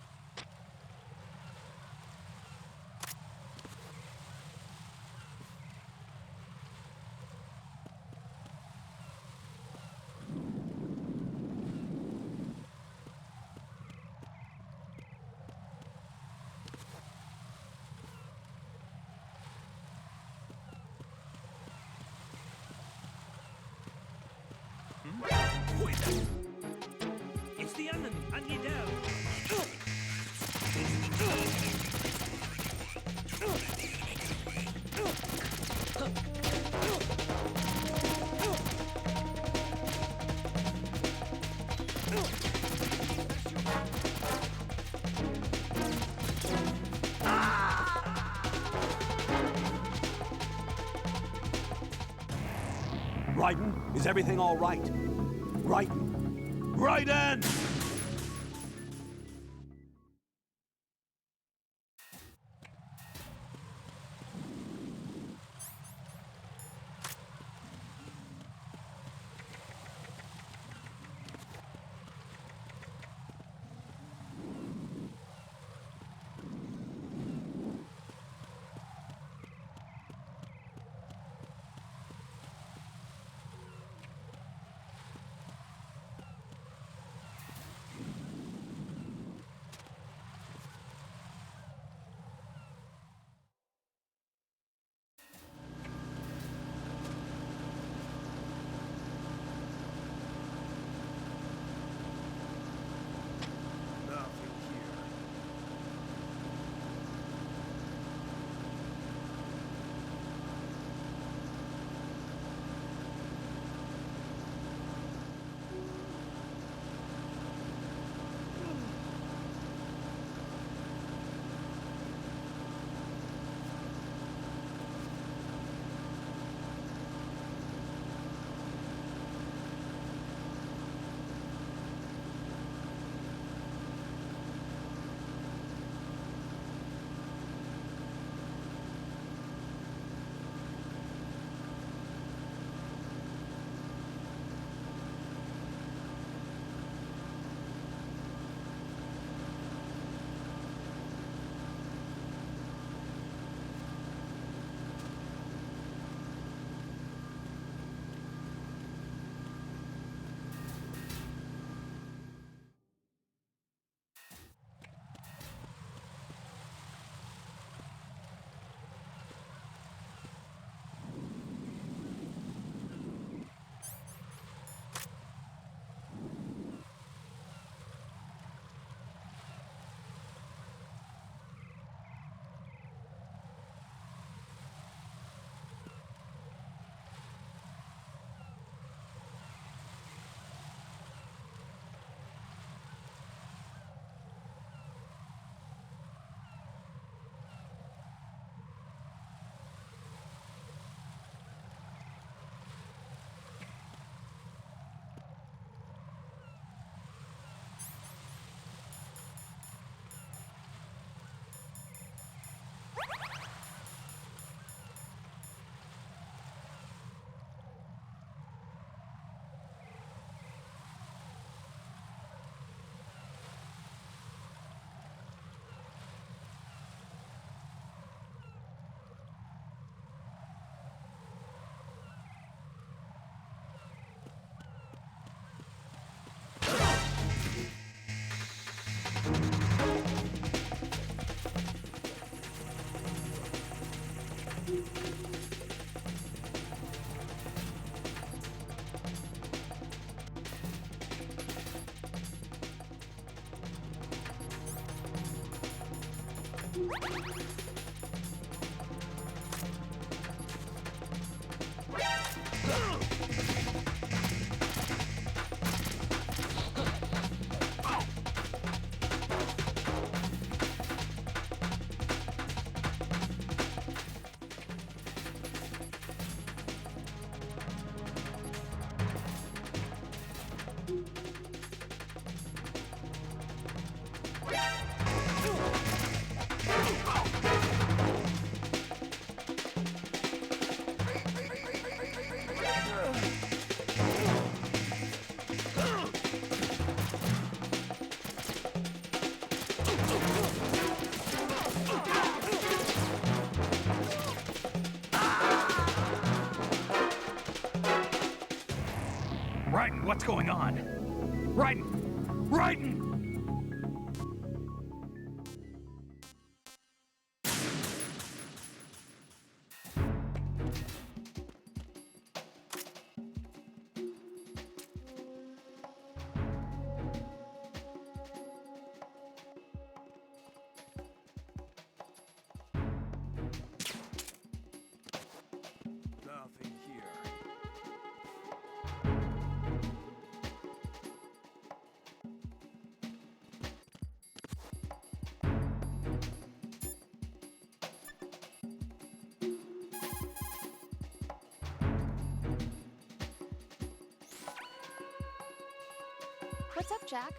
Wait! It's the enemy! I need help! Raiden, is everything all right? Raiden! Raiden! Raiden, what's going on? Raiden! Raiden! Nothing here. What's up, Jack?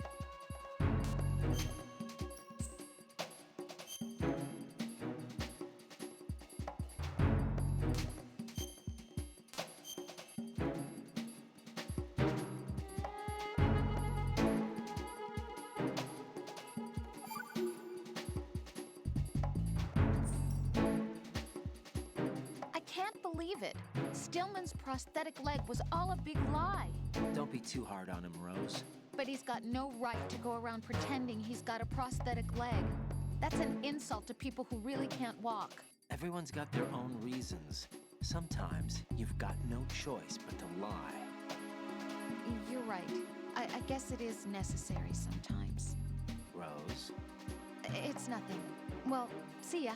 I can't believe it. Stillman's prosthetic leg was all a big lie. Don't be too hard on him, Rose. But he's got no right to go around pretending he's got a prosthetic leg. That's an insult to people who really can't walk. Everyone's got their own reasons. Sometimes you've got no choice but to lie. You're right. I guess it is necessary sometimes. Rose? It's nothing. Well, see ya.